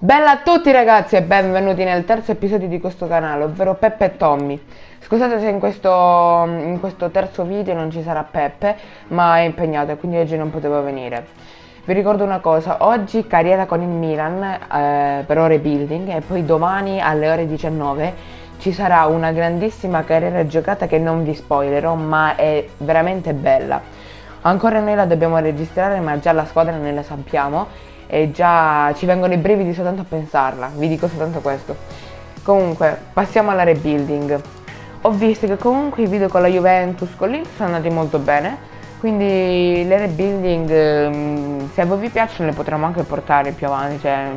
Bella a tutti ragazzi e benvenuti nel terzo episodio di questo canale, ovvero Peppe e Tommy. Scusate se in questo terzo video non ci sarà Peppe, ma è impegnato e quindi oggi non poteva venire. Vi ricordo una cosa, oggi carriera con il Milan per ore building e poi domani alle ore 19 ci sarà una grandissima carriera giocata che non vi spoilerò, ma è veramente bella. Ancora noi la dobbiamo registrare, ma già la squadra noi la sappiamo e già ci vengono i brividi soltanto a pensarla, vi dico soltanto questo. Comunque, passiamo alla rebuilding. Ho visto che comunque i video con la Juventus, con l'Inter sono andati molto bene, quindi le rebuilding, se a voi vi piacciono, le potremo anche portare più avanti, cioè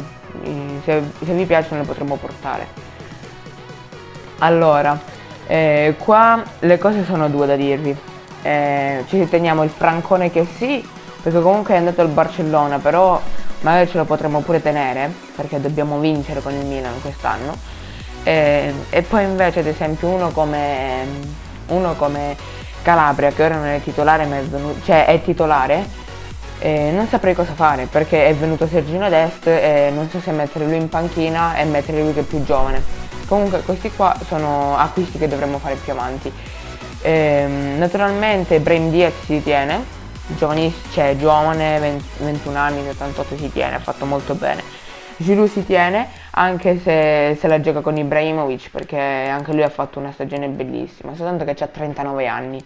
se vi piacciono le potremo portare. Allora, qua le cose sono due da dirvi. Ci teniamo il Francone che sì, perché comunque è andato al Barcellona, però magari ce lo potremo pure tenere, perché dobbiamo vincere con il Milan quest'anno. E poi invece ad esempio uno come Calabria, che ora non è titolare, ma è titolare, non saprei cosa fare, perché è venuto Sergino Dest e non so se mettere lui in panchina e mettere lui che è più giovane. Comunque questi qua sono acquisti che dovremmo fare più avanti. Naturalmente Brahim Diaz si tiene, giovane, 21 anni, 78 si tiene, ha fatto molto bene. Giroud si tiene, anche se la gioca con Ibrahimovic, perché anche lui ha fatto una stagione bellissima, soltanto che ha 39 anni.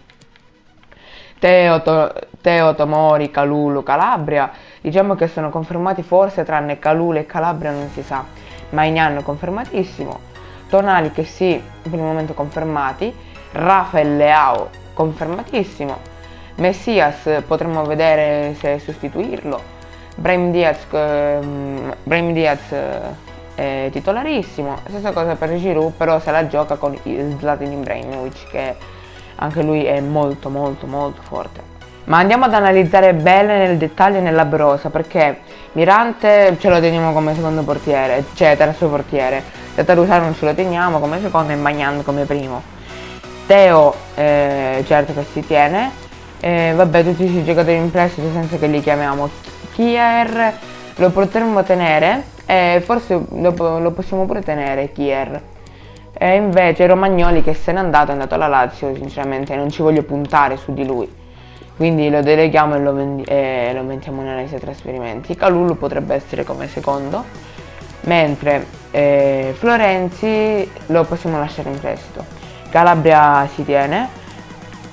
Teo, Tomori, Kalulu, Calabria, diciamo che sono confermati forse, tranne Kalulu e Calabria non si sa. Maignan confermatissimo, Tonali che sì, per il momento confermati, Rafael Leao confermatissimo, Messias potremmo vedere se sostituirlo, Brahim Diaz è titolarissimo, stessa cosa per Giroud, però se la gioca con Zlatan Ibrahimovic, che anche lui è molto forte. Ma andiamo ad analizzare bene nel dettaglio e nella brosa, perché Mirante ce lo teniamo come secondo portiere, cioè terzo portiere, Tatarusano non ce lo teniamo come secondo e Maignan come primo. Teo certo che si tiene, vabbè, tutti i giocatori in prestito senza che li chiamiamo. Kier lo potremmo tenere, forse lo possiamo pure tenere Kier. E invece Romagnoli, che se n'è andato, è andato alla Lazio, sinceramente non ci voglio puntare su di lui, quindi lo deleghiamo e lo mettiamo in analisi ai trasferimenti. Kalulu potrebbe essere come secondo, mentre Florenzi lo possiamo lasciare in prestito. Calabria si tiene.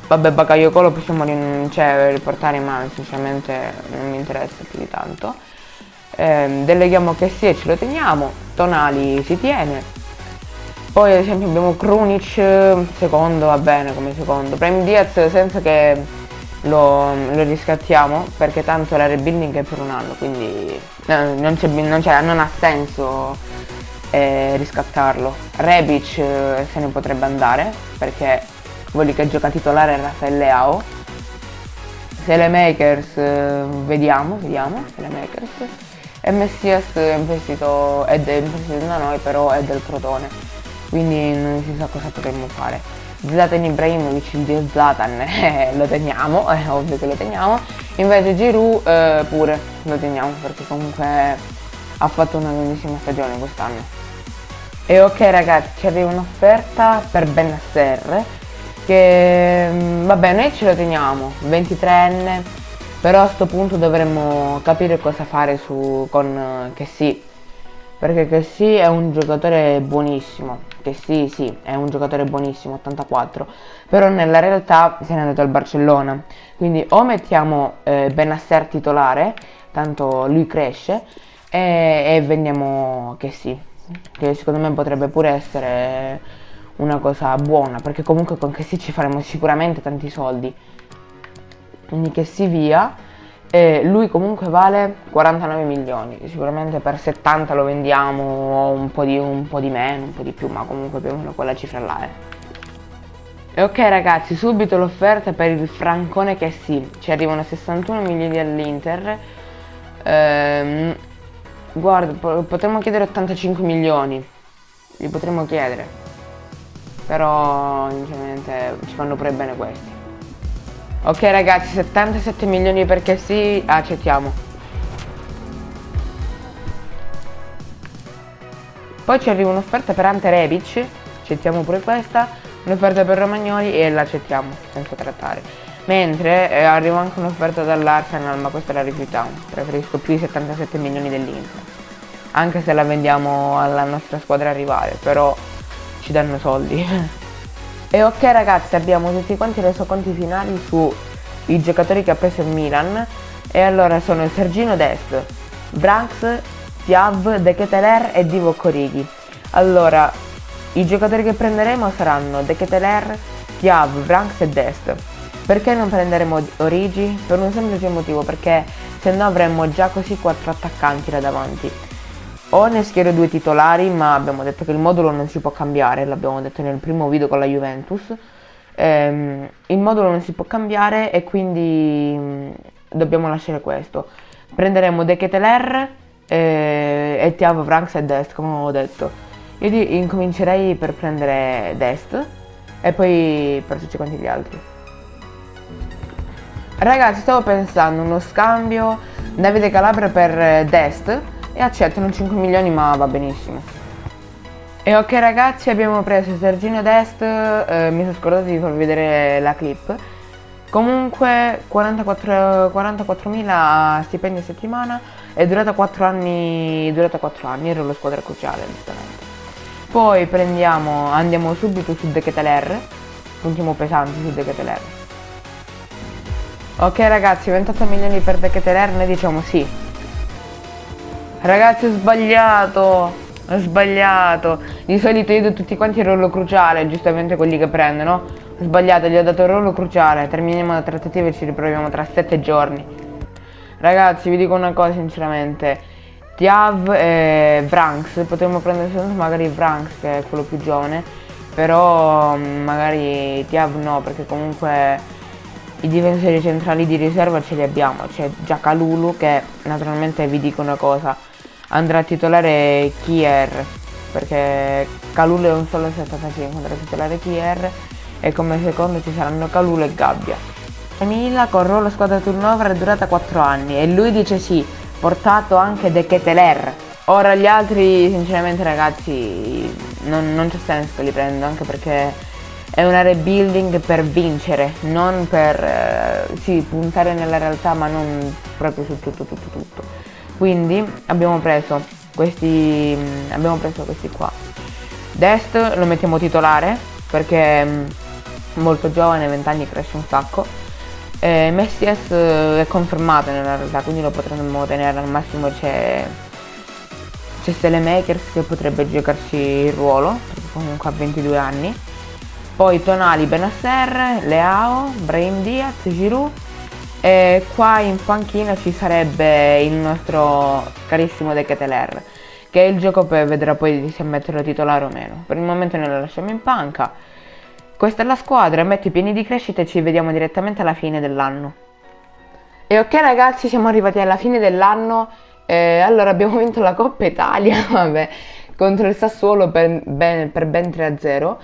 Vabbè, Bakayoko lo possiamo riportare, ma sinceramente non mi interessa più di tanto. Deleghiamo che sì e ce lo teniamo. Tonali si tiene. Poi ad esempio abbiamo Krunic, secondo, va bene come secondo. Brahim Diaz senza che lo riscattiamo, perché tanto la rebuilding è per un anno, quindi non ha senso riscattarlo. Rebic se ne potrebbe andare, perché quelli che gioca titolare è Rafael Leao. Selemakers, vediamo Selemakers. E Messias è in prestito da noi, però è del Crotone, quindi non si sa cosa potremmo fare. Zlatan Ibrahimovic, il dio Zlatan, lo teniamo, è ovvio che lo teniamo. Invece Giroud pure lo teniamo, perché comunque ha fatto una grandissima stagione quest'anno. E ok ragazzi, ci arriva un'offerta per Bennacer, che vabbè, noi ce lo teniamo, 23enne, però a sto punto dovremmo capire cosa fare con Kessie, perché Kessie è un giocatore buonissimo, sì, è un giocatore buonissimo, 84, però nella realtà se n'è andato al Barcellona, quindi o mettiamo Bennacer titolare, tanto lui cresce, e vendiamo Kessie, che secondo me potrebbe pure essere una cosa buona, perché comunque con Kessie ci faremo sicuramente tanti soldi, quindi Kessie via. E lui comunque vale 49 milioni, sicuramente per 70 lo vendiamo, un po' di meno, un po' di più, ma comunque più o meno quella cifra là è. E ok ragazzi, subito l'offerta per il Francone Kessie, ci arrivano 61 milioni all'Inter. Guarda, potremmo chiedere 85 milioni, li potremmo chiedere, però sinceramente ci fanno pure bene questi. Ok ragazzi, 77 milioni perché sì, accettiamo. Poi ci arriva un'offerta per Ante Rebic, accettiamo pure questa, un'offerta per Romagnoli e l'accettiamo senza trattare. Mentre arriva anche un'offerta dall'Arsenal, ma questa la rifiutiamo, preferisco più i 77 milioni dell'Inter. Anche se la vendiamo alla nostra squadra rivale, però ci danno soldi. E ok ragazzi, abbiamo tutti quanti i resoconti finali sui giocatori che ha preso il Milan. E allora sono Sergino Dest, Branks, Tiav, De Ketelaere e Divock Origi. Allora, i giocatori che prenderemo saranno De Ketelaere, Tiav, Branks e Dest. Perché non prenderemo Origi? Per un semplice motivo, perché se no avremmo già così 4 attaccanti là davanti. O ne schiero 2 titolari, ma abbiamo detto che il modulo non si può cambiare, l'abbiamo detto nel primo video con la Juventus. Il modulo non si può cambiare e quindi dobbiamo lasciare questo. Prenderemo De Ketelaere e Thiago, Branks e Dest, come avevo detto. Io incomincerei per prendere Dest e poi per tutti quanti gli altri. Ragazzi, stavo pensando uno scambio Davide Calabria per Dest e accettano 5 milioni, ma va benissimo. E ok ragazzi, abbiamo preso Sergino Dest, mi sono scordato di farvi vedere la clip. Comunque 44.000 stipendi a settimana, è durata 4 anni, ero la squadra cruciale giustamente. Poi andiamo subito su De Ketelaere, puntiamo pesanti su De Ketelaere. Ok ragazzi, 28 milioni per De Ketelaere, noi diciamo sì. Ragazzi, ho sbagliato. Di solito io do tutti quanti il ruolo cruciale, giustamente quelli che prendono. Ho sbagliato, gli ho dato il ruolo cruciale. Terminiamo la trattativa e ci riproviamo tra 7 giorni. Ragazzi, vi dico una cosa sinceramente. Tiav e Branks, potremmo prendere solo magari Branks, che è quello più giovane. Però magari Tiav no, perché comunque i difensori centrali di riserva ce li abbiamo. C'è già Kalulu, che naturalmente vi dico una cosa, andrà a titolare Kier, perché Kalulu è un solo 75, andrà a titolare Kier e come secondo ci saranno Kalulu e Gabbia. Mila con ruolo squadra turnover è durata 4 anni e lui dice sì, portato anche De Ketelaere. Ora gli altri sinceramente ragazzi non c'è senso che li prendo, anche perché è una rebuilding per vincere, non per sì, puntare nella realtà, ma non proprio su tutto. Quindi abbiamo preso questi qua. Dest lo mettiamo titolare perché è molto giovane, 20 anni, cresce un sacco. Messias è confermato nella realtà, quindi lo potremmo tenere. Al massimo c'è Selemakers che potrebbe giocarci il ruolo, perché comunque ha 22 anni. Poi Tonali, Benasser, Leao, Brahim Diaz, Giroud. E qua in panchina ci sarebbe il nostro carissimo De Ketelaere, che il gioco vedrà poi se metterlo titolare o meno. Per il momento noi lo lasciamo in panca. Questa è la squadra, metto i piani di crescita e ci vediamo direttamente alla fine dell'anno. E ok ragazzi, siamo arrivati alla fine dell'anno. Allora abbiamo vinto la Coppa Italia vabbè, contro il Sassuolo per ben 3-0.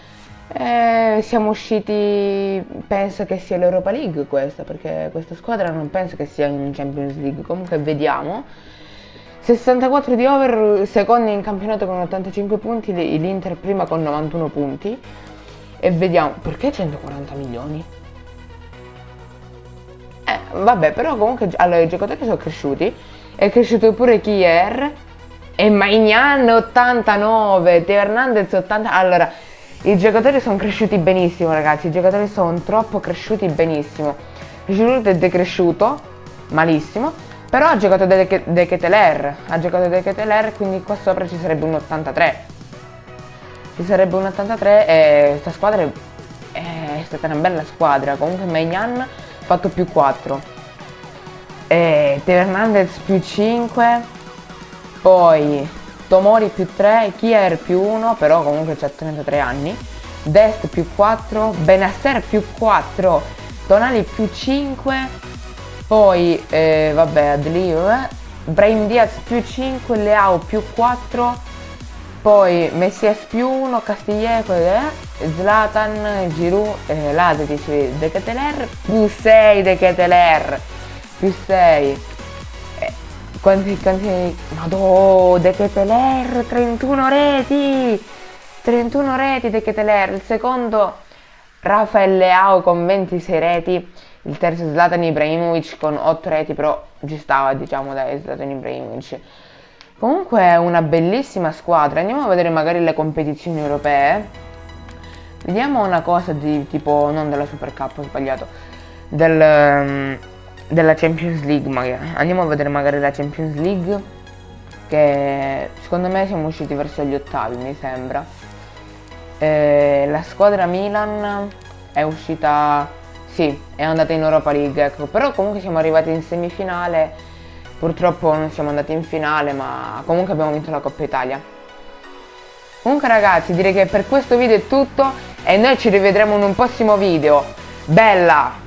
Siamo usciti, penso che sia l'Europa League questa, perché questa squadra non penso che sia in Champions League. Comunque vediamo. 64 di over, secondi in campionato con 85 punti, l'Inter prima con 91 punti. E vediamo, perché 140 milioni? Vabbè, però comunque allora i giocatori sono cresciuti. È cresciuto pure Kier e Maignan 89, Teo Hernandez 80. Allora, i giocatori sono cresciuti benissimo ragazzi, i giocatori sono troppo cresciuti benissimo. Giroud è decresciuto malissimo, però ha giocato De Ketelaere, quindi qua sopra ci sarebbe un 83. E questa squadra è stata una bella squadra. Comunque Maignan ha fatto più 4. Teo Hernandez più 5. Poi Tomori più 3, Kier più 1, però comunque c'ha 33 anni. Dest più 4, Benasser più 4, Tonali più 5. Poi vabbè, Adlio, Brahim Diaz più 5, Leao più 4. Poi Messias più 1, Castillejo, Zlatan, Giroud, Lazetic, De Ketelaere più 6, De Ketelaere più 6. Madò, De Ketelaere, 31 reti! 31 reti De Ketelaere, il secondo Rafael Leao con 26 reti, il terzo Zlatan Ibrahimovic con 8 reti, però ci stava, diciamo, dai, Zlatan Ibrahimovic. Comunque è una bellissima squadra. Andiamo a vedere magari le competizioni europee. Vediamo una cosa di tipo, non della Super Cup, ho sbagliato, della Champions League magari. Andiamo a vedere magari la Champions League, che secondo me siamo usciti verso gli ottavi, mi sembra. La squadra Milan è uscita, sì, è andata in Europa League, ecco, però comunque siamo arrivati in semifinale. Purtroppo non siamo andati in finale, ma comunque abbiamo vinto la Coppa Italia. Comunque ragazzi, direi che per questo video è tutto e noi ci rivedremo in un prossimo video. Bella!